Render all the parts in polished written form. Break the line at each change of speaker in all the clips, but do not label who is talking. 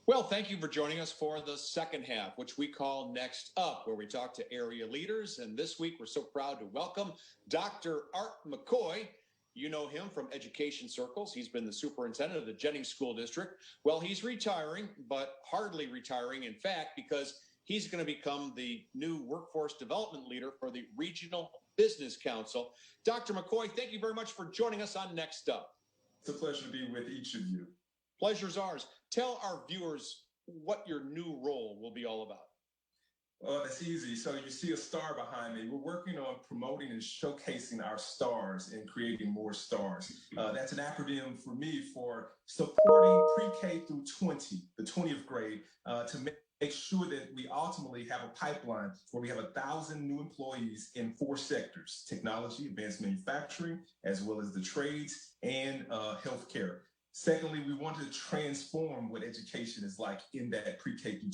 Well, thank you for joining us for the second half, which we call Next Up, where we talk to area leaders. And this week, we're so proud to welcome Dr. Art McCoy. You know him from education circles. He's been the superintendent of the Jennings School District. Well, he's retiring, but hardly retiring, in fact, because he's going to become the new workforce development leader for the Regional Business Council. Dr. McCoy, thank you very much for joining us on Next Up.
It's a pleasure to be with each of you.
Pleasure's ours. Tell our viewers what your new role will be all about.
Well, that's easy. So you see a star behind me. We're working on promoting and showcasing our stars and creating more stars. That's an acronym for me for supporting pre-K through 20, the 20th grade, to make sure that we ultimately have a pipeline where we have 1,000 new employees in 4 sectors: technology, advanced manufacturing, as well as the trades and healthcare. Secondly, we want to transform what education is like in that pre-K through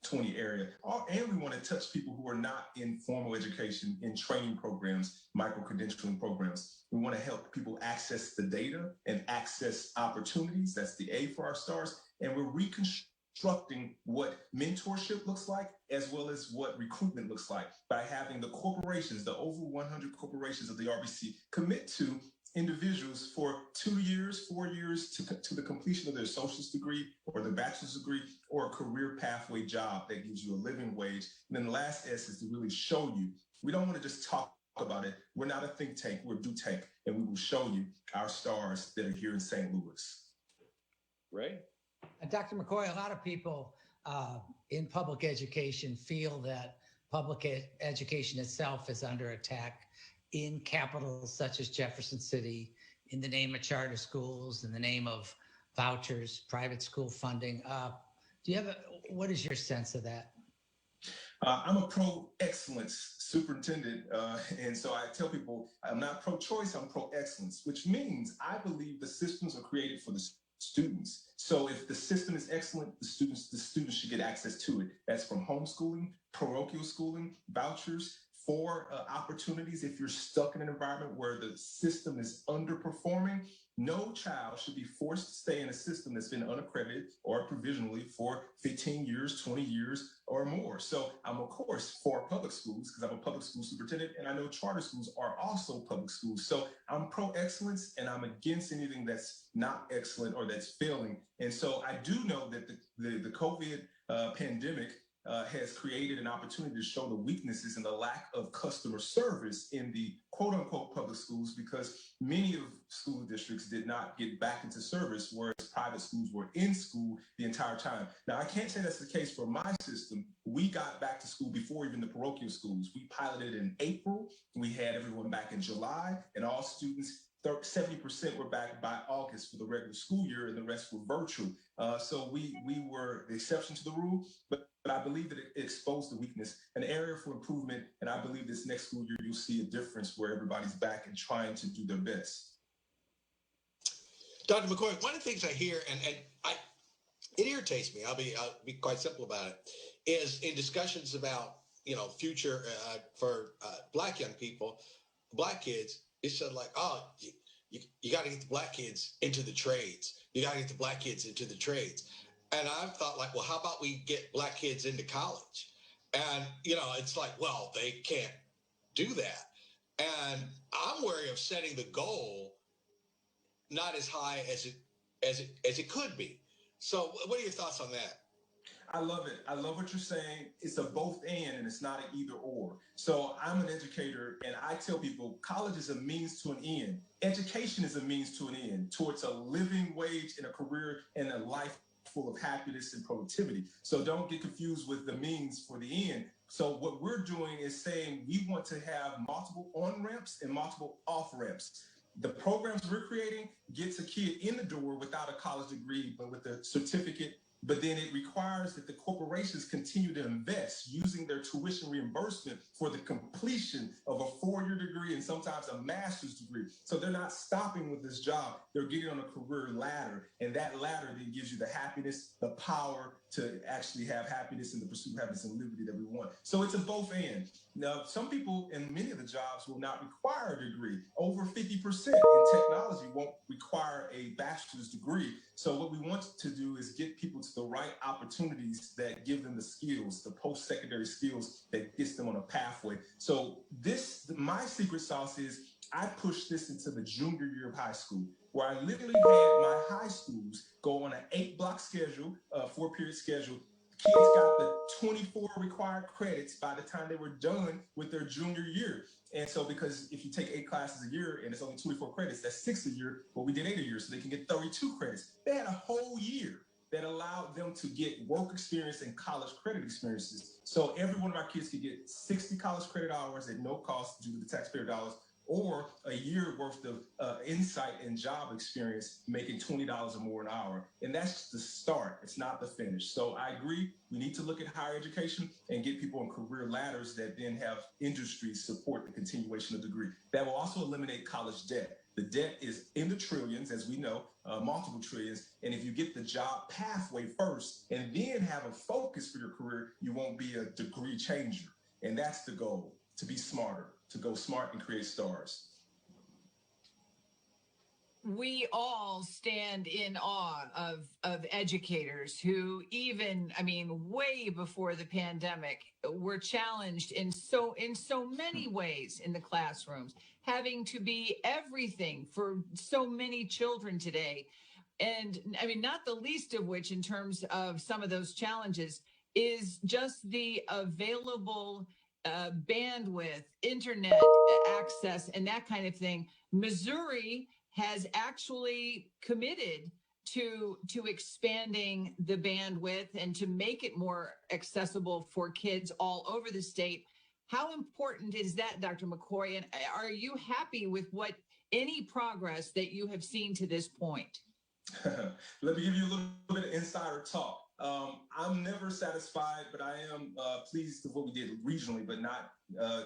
20 area. And we want to touch people who are not in formal education, in training programs, micro-credentialing programs. We want to help people access the data and access opportunities. That's the A for our stars. And we're reconstructing what mentorship looks like, as well as what recruitment looks like, by having the corporations, the over 100 corporations of the RBC, commit to individuals for 2 years, 4 years to the completion of their associate's degree or their bachelor's degree or a career pathway job that gives you a living wage. And then the last S is to really show you. We don't want to just talk about it. We're not a think tank, we're a do tank, and we will show you our stars that are here in St. Louis.
Ray?
Dr. McCoy, a lot of people in public education feel that public education itself is under attack in capitals such as Jefferson City, in the name of charter schools, in the name of vouchers, private school funding. What is your sense of that?
I'm a pro-excellence superintendent, and so I tell people I'm not pro-choice, I'm pro-excellence, which means I believe the systems are created for the students. So if the system is excellent, the students should get access to it. That's from homeschooling, parochial schooling, vouchers, for opportunities. If you're stuck in an environment where the system is underperforming, no child should be forced to stay in a system that's been unaccredited or provisionally for 15 years, 20 years or more. So I'm, of course, for public schools because I'm a public school superintendent, and I know charter schools are also public schools. So I'm pro-excellence, and I'm against anything that's not excellent or that's failing. And so I do know that the COVID pandemic has created an opportunity to show the weaknesses and the lack of customer service in the quote-unquote public schools, because many of school districts did not get back into service, whereas private schools were in school the entire time. Now, I can't say that's the case for my system. We got back to school before even the parochial schools. We piloted in April. We had everyone back in July, and all students, 70% were back by August for the regular school year, and the rest were virtual. So we were the exception to the rule, but I believe that it exposed the weakness, an area for improvement, and I believe this next school year you'll see a difference where everybody's back and trying to do their best.
Dr. McCoy, one of the things I hear, and it irritates me, I'll be quite simple about it, is in discussions about future for Black young people, Black kids, it's just like, oh, you got to get the Black kids into the trades. You got to get the Black kids into the trades. And I've thought, like, well, how about we get Black kids into college? And, it's like, well, they can't do that. And I'm wary of setting the goal not as high as it could be. So what are your thoughts on that?
I love it. I love what you're saying. It's a both and it's not an either or. So I'm an educator, and I tell people college is a means to an end. Education is a means to an end towards a living wage and a career and a life full of happiness and productivity. So don't get confused with the means for the end. So what we're doing is saying we want to have multiple on-ramps and multiple off-ramps. The programs we're creating gets a kid in the door without a college degree, but with a certificate. But then it requires that the corporations continue to invest using their tuition reimbursement for the completion of a 4-year degree and sometimes a master's degree. So they're not stopping with this job. They're getting on a career ladder. And that ladder then gives you the happiness, the power to actually have happiness and the pursuit of happiness and liberty that we want. So it's a both and. Now, some people in many of the jobs will not require a degree. Over 50% in technology won't require a bachelor's degree. So what we want to do is get people to the right opportunities that give them the skills, the post-secondary skills that gets them on a pathway. So my secret sauce is I push this into the junior year of high school, where I literally had my high schools go on an 8-block schedule, 4-period schedule. Kids got the 24 required credits by the time they were done with their junior year. And so, because if you take 8 classes a year and it's only 24 credits, that's 6 a year. Well, we did 8 a year, so they can get 32 credits. They had a whole year that allowed them to get work experience and college credit experiences. So every one of our kids could get 60 college credit hours at no cost due to the taxpayer dollars, or a year worth of insight and job experience, making $20 or more an hour. And that's the start. It's not the finish. So I agree. We need to look at higher education and get people on career ladders that then have industries support the continuation of the degree. That will also eliminate college debt. The debt is in the trillions, as we know, multiple trillions. And if you get the job pathway first and then have a focus for your career, you won't be a degree changer. And that's the goal, to be smarter, to go smart and create stars.
We all stand in awe of educators who even, I mean, way before the pandemic were challenged in so many ways in the classrooms, having to be everything for so many children today. And I mean, not the least of which in terms of some of those challenges is just the available bandwidth, internet access, and that kind of thing. Missouri has actually committed to expanding the bandwidth and to make it more accessible for kids all over the state. How important is that, Dr. McCoy? And are you happy with any progress that you have seen to this point?
Let me give you a little bit of insider talk. I'm never satisfied, but I am pleased with what we did regionally, but not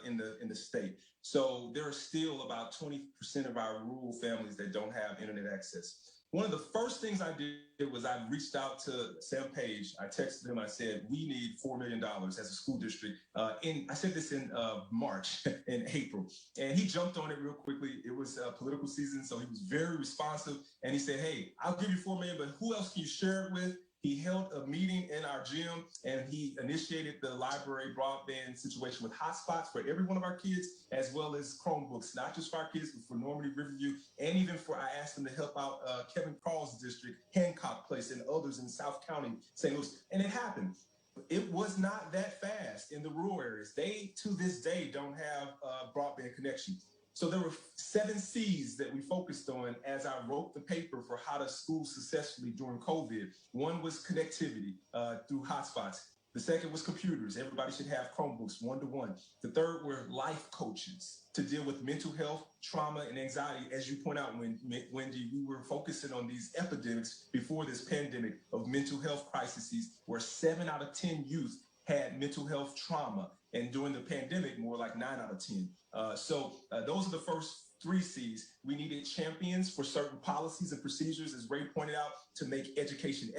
in the state. So there are still about 20% of our rural families that don't have internet access. One of the first things I did was I reached out to Sam Page. I texted him. I said, we need $4 million as a school district. I said this in March and April, and he jumped on it real quickly. It was political season, so he was very responsive. And he said, hey, I'll give you $4 million, but who else can you share it with? He held a meeting in our gym, and he initiated the library broadband situation with hotspots for every one of our kids, as well as Chromebooks, not just for our kids, but for Normandy, Riverview, and even I asked him to help out Kevin Carl's district, Hancock Place, and others in South County, St. Louis. And it happened. It was not that fast in the rural areas. They, to this day, don't have broadband connection. So there were 7 C's that we focused on as I wrote the paper for how to school successfully during COVID. One was connectivity through hotspots. The second was computers. Everybody should have Chromebooks, 1-to-1. The third were life coaches to deal with mental health, trauma, and anxiety. As you point out, Wendy, we were focusing on these epidemics before this pandemic of mental health crises, where 7 out of 10 youth had mental health trauma. And during the pandemic, more like 9 out of 10. So those are the first 3 C's. We needed champions for certain policies and procedures, as Ray pointed out, to make education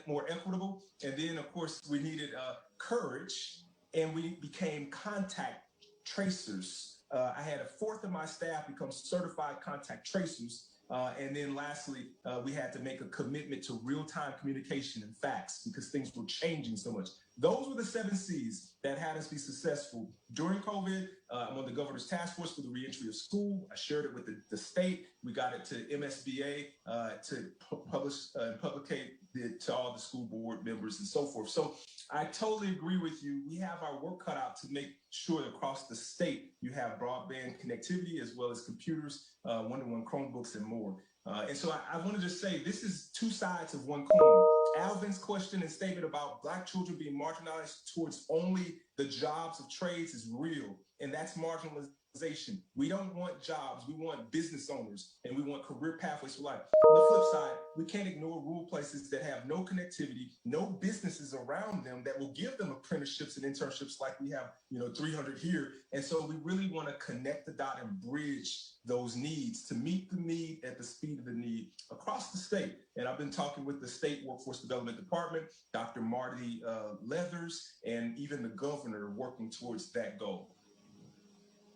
more equitable. And then, of course, we needed courage, and we became contact tracers. I had 1/4 of my staff become certified contact tracers. And then lastly, we had to make a commitment to real-time communication and facts because things were changing so much. Those were the 7 C's that had us be successful. During COVID, I'm on the governor's task force for the reentry of school. I shared it with the state. We got it to MSBA to publish and publicate it to all the school board members and so forth. So I totally agree with you. We have our work cut out to make sure across the state you have broadband connectivity as well as computers, 1-to-1 Chromebooks, and more. And so I want to just say this is 2 sides of one coin. Alvin's question and statement about Black children being marginalized towards only the jobs of trades is real, and that's marginalization. We don't want jobs. We want business owners, and we want career pathways for life. On the flip side, we can't ignore rural places that have no connectivity, no businesses around them that will give them apprenticeships and internships like we have, 300 here. And so we really want to connect the dot and bridge those needs to meet the need at the speed of the need across the state. And I've been talking with the state workforce development department, Dr. Marty Leathers, and even the governor working towards that goal.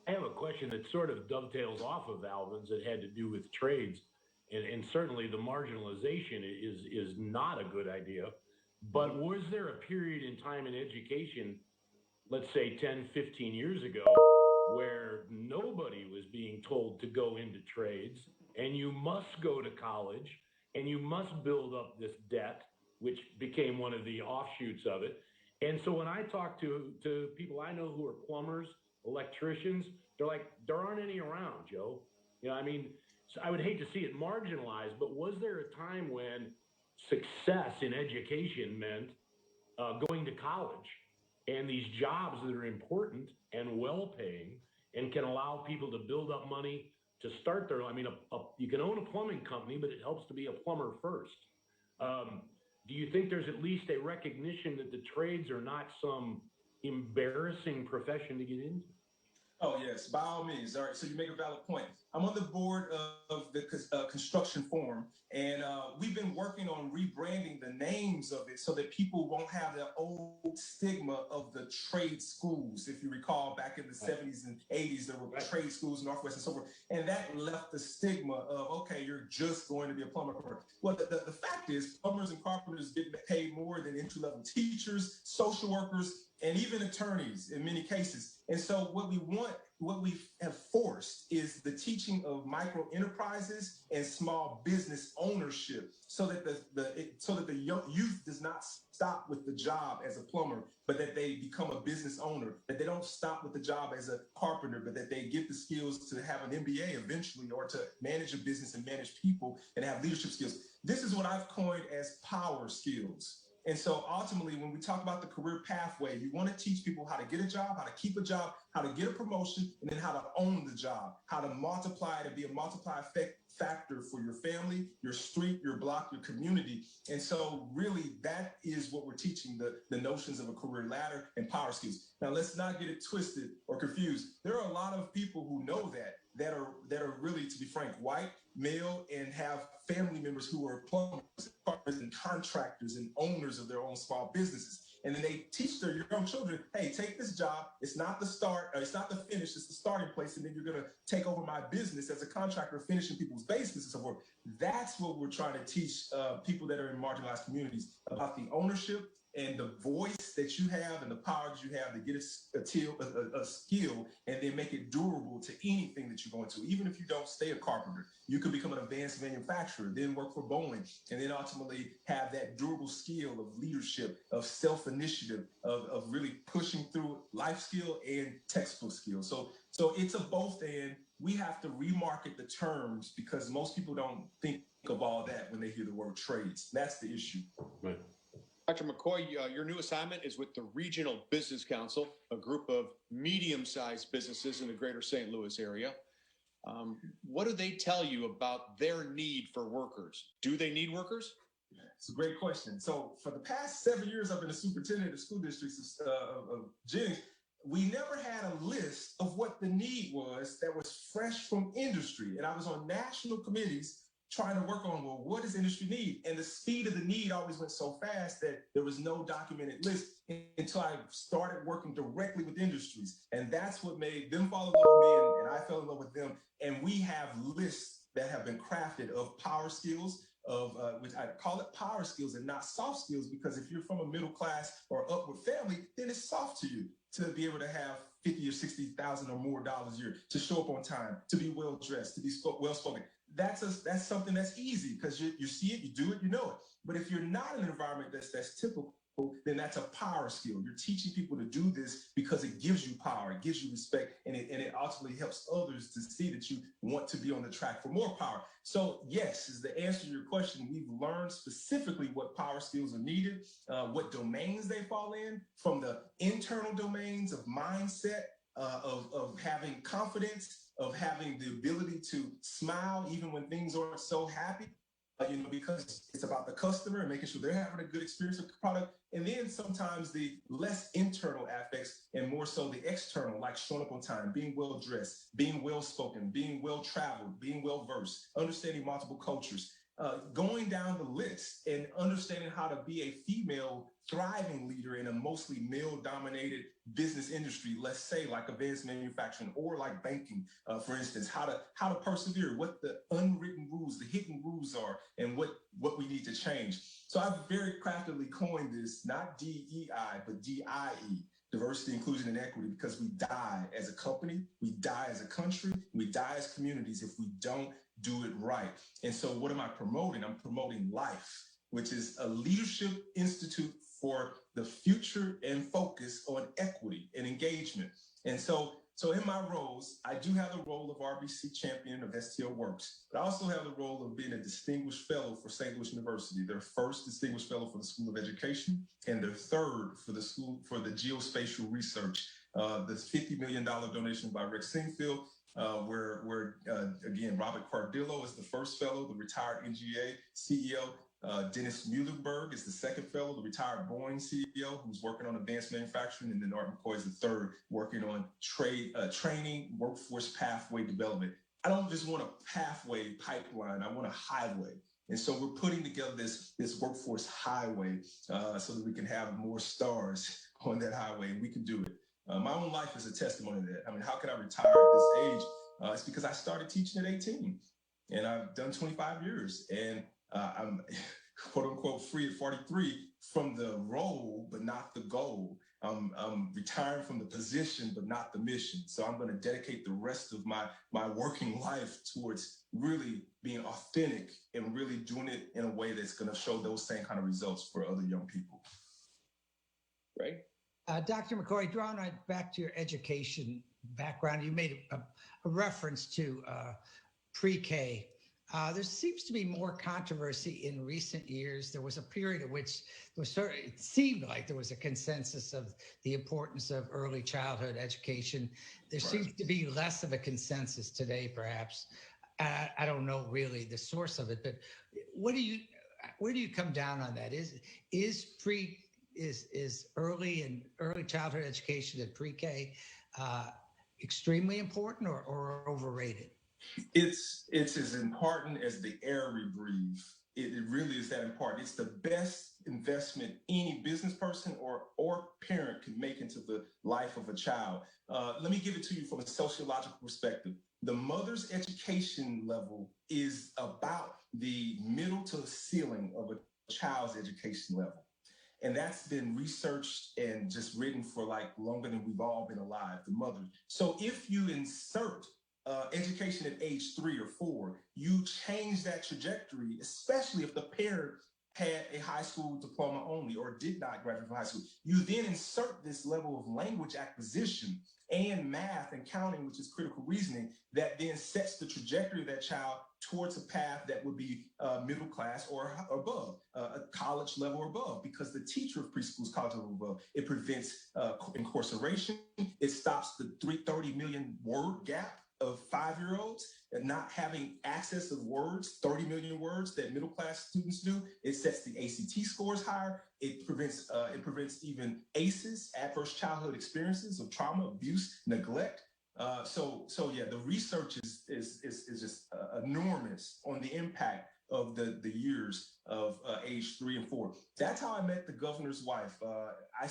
I have a question that sort of dovetails off of Alvin's that had to do with trades. and certainly the marginalization is not a good idea. But was there a period in time in education, let's say 10, 15 years ago, where nobody was being told to go into trades and you must go to college and you must build up this debt, which became one of the offshoots of it? And so when I talk to people I know who are plumbers, electricians, they're like, there aren't any around, Joe. You know, I mean, so I would hate to see it marginalized, but was there a time when success in education meant going to college and these jobs that are important and well-paying and can allow people to build up money to start their, I mean, you can own a plumbing company, but it helps to be a plumber first. Do you think there's at least a recognition that the trades are not some embarrassing profession to get into?
Oh, yes, by all means. All right, so you make a valid point. I'm on the board of the construction forum, and we've been working on rebranding the names of it so that people won't have the old stigma of the trade schools. If you recall, back in the 70s and 80s, there were trade schools, Northwest and so forth, and that left the stigma of, okay, you're just going to be a plumber. Well, the fact is, plumbers and carpenters get paid more than entry-level teachers, social workers, and even attorneys in many cases. And so what we have forced is the teaching of micro enterprises and small business ownership, so that the youth does not stop with the job as a plumber, but that they become a business owner, that they don't stop with the job as a carpenter, but that they get the skills to have an MBA eventually, or to manage a business and manage people and have leadership skills. This is what I've coined as power skills. And so ultimately, when we talk about the career pathway, you want to teach people how to get a job, how to keep a job, how to get a promotion, and then how to own the job, how to multiply it and be a multiplier factor for your family, your street, your block, your community. And so really, that is what we're teaching, the notions of a career ladder and power skills. Now, let's not get it twisted or confused. There are a lot of people who know that are really, to be frank, white, male, and have family members who are plumbers, partners, and contractors and owners of their own small businesses. And then they teach their young children, hey, take this job. It's not the start, or it's not the finish, it's the starting place. And then you're going to take over my business as a contractor, finishing people's basements and so forth. That's what we're trying to teach people that are in marginalized communities, about the ownership and the voice that you have and the power that you have to get a skill and then make it durable to anything that you're going to. Even if you don't stay a carpenter, you could become an advanced manufacturer, then work for Boeing, and then ultimately have that durable skill of leadership, of self-initiative, of really pushing through life skill and textbook skills. So it's a both and. We have to remarket the terms because most people don't think of all that when they hear the word trades. That's the issue.
Right.
Dr. McCoy, your new assignment is with the Regional Business Council, a group of medium-sized businesses in the greater St. Louis area. What do they tell you about their need for workers? Do they need workers?
It's a great question. So for the past 7 years, I've been a superintendent of school districts of Jennings. We never had a list of what the need was that was fresh from industry. And I was on national committees trying to work on, well, what does industry need? And the speed of the need always went so fast that there was no documented list until I started working directly with industries. And that's what made them fall in love with me, and I fell in love with them. And we have lists that have been crafted of power skills, of which I call it power skills and not soft skills, because if you're from a middle class or upward family, then it's soft to you to be able to have 50 or 60,000 or more dollars a year, to show up on time, to be well dressed, to be well spoken. That's something that's easy because you see it, you do it, you know it. But if you're not in an environment that's typical, then that's a power skill. You're teaching people to do this because it gives you power, it gives you respect, and it ultimately helps others to see that you want to be on the track for more power. So yes, is the answer to your question. We've learned specifically what power skills are needed, what domains they fall in, from the internal domains of mindset, of having confidence, of having the ability to smile even when things aren't so happy, because it's about the customer and making sure they're having a good experience with the product. And then sometimes the less internal aspects and more so the external, like showing up on time, being well dressed, being well spoken, being well traveled, being well versed, understanding multiple cultures. going down the list and understanding how to be a female thriving leader in a mostly male-dominated business industry, let's say like advanced manufacturing or like banking, for instance, how to persevere, what the unwritten rules, the hidden rules are, and what we need to change. So I've very craftily coined this, not DEI, but DIE, diversity, inclusion, and equity, because we die as a company, we die as a country, we die as communities if we don't do it right. And so what am I promoting? I'm promoting LIFE, which is a leadership institute for the future and focus on equity and engagement. And so in my roles, I do have the role of RBC champion of STL.works, but I also have the role of being a distinguished fellow for St. Louis University, their first distinguished fellow for the School of Education, and their third for the School for the Geospatial Research. The $50 million donation by Rick Singfield, where again, Robert Cardillo is the first fellow, the retired NGA CEO. Dennis Muhlenberg is the second fellow, the retired Boeing CEO, who's working on advanced manufacturing, and then Art McCoy is the third, working on training, workforce pathway development. I don't just want a pathway pipeline, I want a highway. And so we're putting together this workforce highway so that we can have more stars on that highway, and we can do it. My own life is a testimony to that. I mean, how can I retire at this age? It's because I started teaching at 18, and I've done 25 years, and I'm quote unquote free at 43 from the role, but not the goal. I'm retiring from the position, but not the mission. So I'm going to dedicate the rest of my working life towards really being authentic and really doing it in a way that's going to show those same kind of results for other young people.
Right.
Dr. McCoy, drawing right back to your education background, you made a reference to pre-K. There seems to be more controversy in recent years. There was a period in which it seemed like there was a consensus of the importance of early childhood education. There seems to be less of a consensus today, perhaps. I don't know really the source of it, but where do you come down on that? Is early childhood education and pre-K extremely important or overrated?
It's as important as the air we breathe. It really is that important. It's the best investment any business person or parent can make into the life of a child. Let me give it to you from a sociological perspective. The mother's education level is about the middle to the ceiling of a child's education level. And that's been researched and just written for like longer than we've all been alive, the mother. So if you insert education at age 3 or 4, you change that trajectory, especially if the parent had a high school diploma only or did not graduate from high school. You then insert this level of language acquisition and math and counting, which is critical reasoning, that then sets the trajectory of that child towards a path that would be middle class or above, a college level or above, because the teacher of preschool is college level above. It prevents incarceration. It stops the 30 million word gap of 5-year-olds and not having access of words, 30 million words that middle class students do. It sets the ACT scores higher. It prevents even ACEs, adverse childhood experiences of trauma, abuse, neglect. So yeah, the research is just enormous on the impact of the years of age 3 and 4. That's how I met the governor's wife. I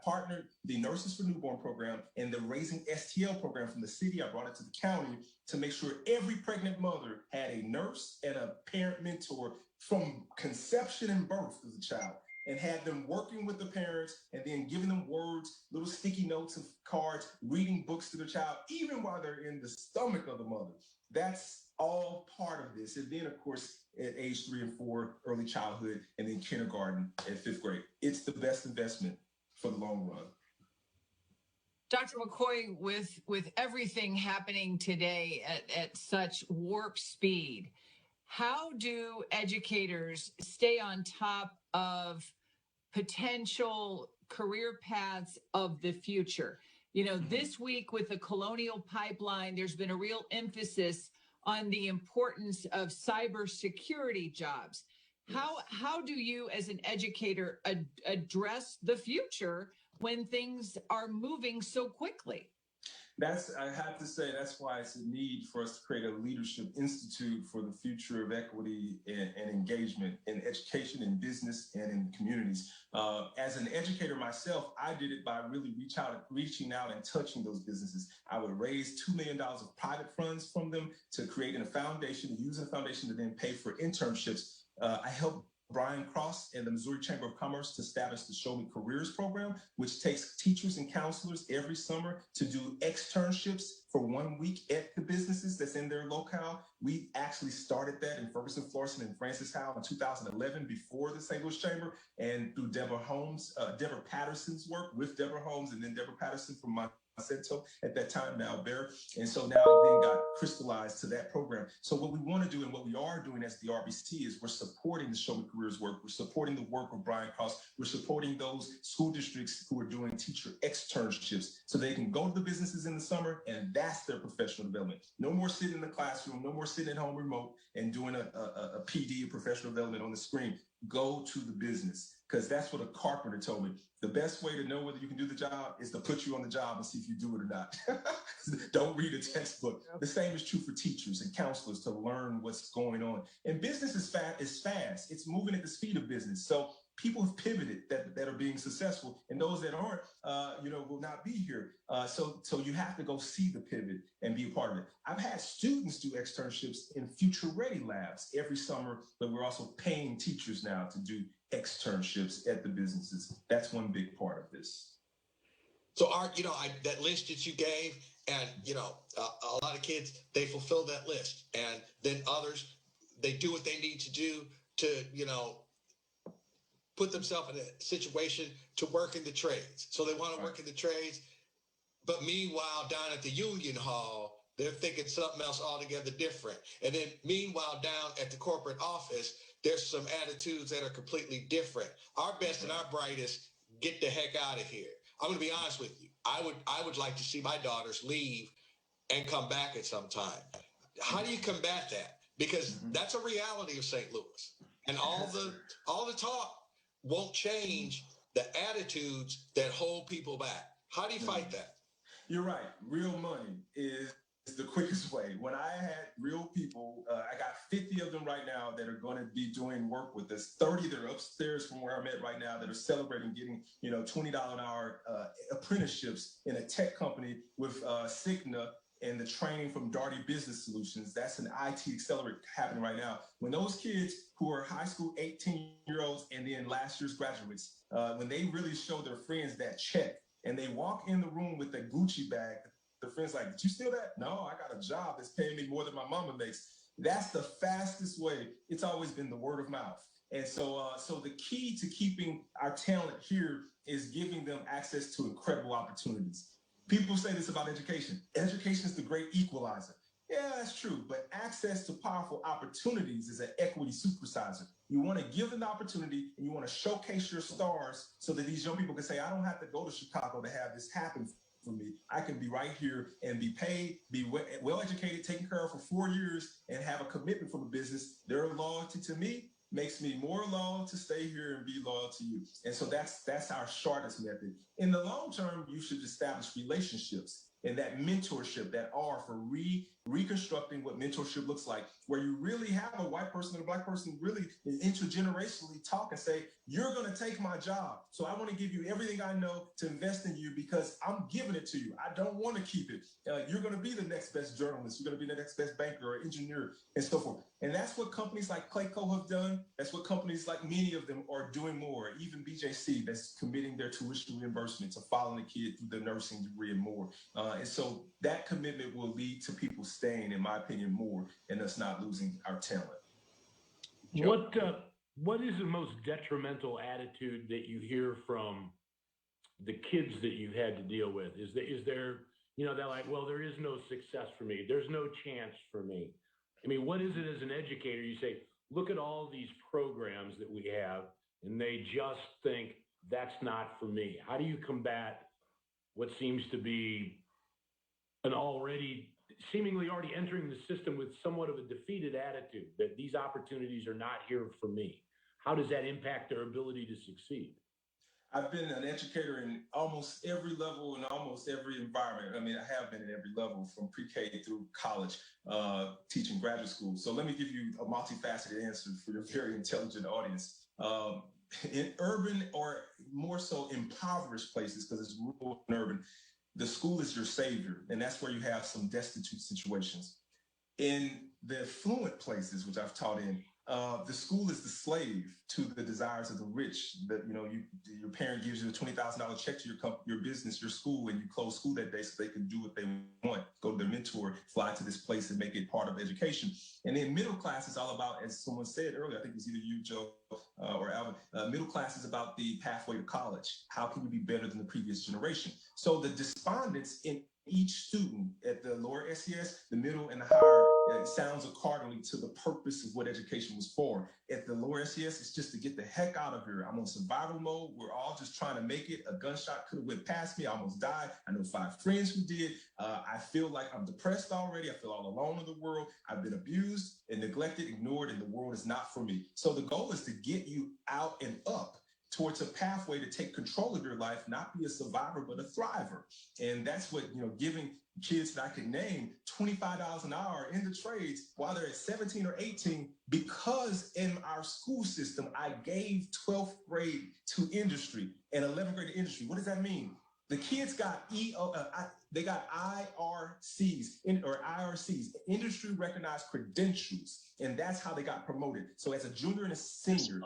partnered the Nurses for Newborn program and the Raising STL program from the city. I brought it to the county to make sure every pregnant mother had a nurse and a parent mentor from conception and birth of the child, and had them working with the parents and then giving them words, little sticky notes of cards, reading books to the child, even while they're in the stomach of the mother. That's all part of this. And then, of course, at age 3 and 4, early childhood, and then kindergarten and 5th grade. It's the best investment for the long run.
Dr. McCoy, with everything happening today at such warp speed, how do educators stay on top of potential career paths of the future? You know, this week with the Colonial Pipeline, there's been a real emphasis on the importance of cybersecurity jobs. How do you as an educator address the future when things are moving so quickly?
I have to say, that's why it's a need for us to create a leadership institute for the future of equity and engagement in education, in business, and in communities. As an educator myself, I did it by really reaching out and touching those businesses. I would raise $2 million of private funds from them to create a foundation, to use a foundation to then pay for internships. I helped Brian Cross and the Missouri Chamber of Commerce to establish the Show Me Careers program, which takes teachers and counselors every summer to do externships for 1 week at the businesses that's in their locale. We actually started that in Ferguson, Florissant, and Francis Howell in 2011 before the St. Louis Chamber, and through Deborah Patterson's work with Deborah Holmes, and then Deborah Patterson from Monsanto at that time, now Bear. And so now it then got crystallized to that program. So what we want to do and what we are doing as the RBC is we're supporting the Show Me Careers work. We're supporting the work of Brian Cross. We're supporting those school districts who are doing teacher externships so they can go to the businesses in the summer, and that's their professional development. No more sitting in the classroom, no more sitting at home remote and doing a PD, a professional development on the screen. Go to the business, because that's what a carpenter told me. The best way to know whether you can do the job is to put you on the job and see if you do it or not. Don't read a textbook. The same is true for teachers and counselors to learn what's going on. And business is fast. It's moving at the speed of business. So people have pivoted that are being successful, and those that aren't, will not be here. So you have to go see the pivot and be a part of it. I've had students do externships in Future Ready labs every summer, but we're also paying teachers now to do externships at the businesses. That's one big part of this.
So Art, that list that you gave, and a lot of kids, they fulfill that list, and then others, they do what they need to do to put themselves in a situation to work in the trades. So they want to work in the trades, but meanwhile, down at the union hall, they're thinking something else altogether different. And then meanwhile, down at the corporate office, there's some attitudes that are completely different. Our best and our brightest get the heck out of here. I'm going to be honest with you. I would like to see my daughters leave and come back at some time. How do you combat that? Because that's a reality of St. Louis. And all the talk won't change the attitudes that hold people back. How do you fight that?
You're right. Real money is the quickest way. When I had real people, I got 50 of them right now that are going to be doing work with us. 30 that are upstairs from where I'm at right now that are celebrating getting, $20 an hour apprenticeships in a tech company with Cigna and the training from Darty Business Solutions. That's an IT accelerate happening right now. When those kids who are high school 18-year-olds and then last year's graduates, when they really show their friends that check and they walk in the room with a Gucci bag, their friends like, did you steal that? No, I got a job that's paying me more than my mama makes. That's the fastest way. It's always been the word of mouth. And so the key to keeping our talent here is giving them access to incredible opportunities. People say this about education. Education is the great equalizer. Yeah, that's true. But access to powerful opportunities is an equity supersizer. You want to give them the opportunity and you want to showcase your stars so that these young people can say, I don't have to go to Chicago to have this happen for me. I can be right here and be paid, be well educated, taken care of for 4 years, and have a commitment from a business. Their loyalty to me makes me more loyal to stay here and be loyal to you. And so that's our shortest method. In the long term, you should establish relationships and that mentorship, that R for reconstructing what mentorship looks like, where you really have a white person and a black person really intergenerationally talk and say, you're going to take my job. So I want to give you everything I know to invest in you because I'm giving it to you. I don't want to keep it. You're going to be the next best journalist. You're going to be the next best banker or engineer and so forth. And that's what companies like Clayco have done. That's what companies like many of them are doing more. Even BJC that's committing their tuition reimbursement to following the kid through the nursing degree and more. And so that commitment will lead to people staying, in my opinion, more and us not losing our talent.
What is the most detrimental attitude that you hear from the kids that you've had to deal with? Is there, they're like, well, there is no success for me. There's no chance for me. I mean, what is it as an educator? You say, look at all these programs that we have, and they just think that's not for me. How do you combat what seems to be an seemingly already entering the system with somewhat of a defeated attitude that these opportunities are not here for me? How does that impact their ability to succeed?
I've been an educator in almost every level and almost every environment. I mean, I have been in every level from pre-K through college, teaching graduate school. So let me give you a multifaceted answer for your very intelligent audience. In urban or more so impoverished places, because it's rural and urban, the school is your savior, and that's where you have some destitute situations. In the affluent places, which I've taught in, the school is the slave to the desires of the rich. That your parent gives you a $20,000 check to your business, your school, and you close school that day so they can do what they want, go to their mentor, fly to this place, and make it part of education. And then middle class is all about, as someone said earlier, I think it was either you, Joe, or Alvin. Middle class is about the pathway to college. How can you be better than the previous generation? So the despondents in each student at the lower SES, the middle, and the higher, it sounds accordingly to the purpose of what education was for. At the lower SES, it's just to get the heck out of here. I'm on survival mode. We're all just trying to make it. A gunshot could have went past me. I almost died. I know 5 friends who did. I feel like I'm depressed already. I feel all alone in the world. I've been abused and neglected, ignored, and the world is not for me. So the goal is to get you out and up towards a pathway to take control of your life, not be a survivor, but a thriver. And that's what, giving kids that I can name $25 an hour in the trades while they're at 17 or 18, because in our school system, I gave 12th grade to industry and 11th grade to industry. What does that mean? The kids got they got IRCs, industry recognized credentials, and that's how they got promoted. So as a junior and a senior,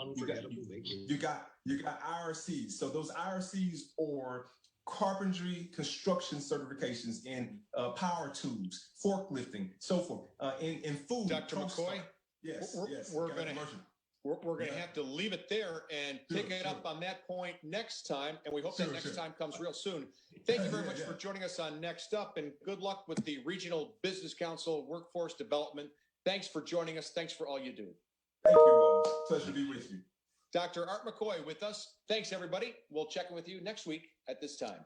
you got IRCs. So those IRCs are carpentry, construction certifications in power tools, forklifting, so forth. In food,
Dr. McCoy, we're going to have to leave it there and pick it up on that point next time. And we hope that next time comes real soon. Thank you very much for joining us on Next Up, and good luck with the Regional Business Council Workforce Development. Thanks for joining us. Thanks for all you do.
Thank you all. Pleasure to be with you.
Dr. Art McCoy with us. Thanks, everybody. We'll check in with you next week at this time.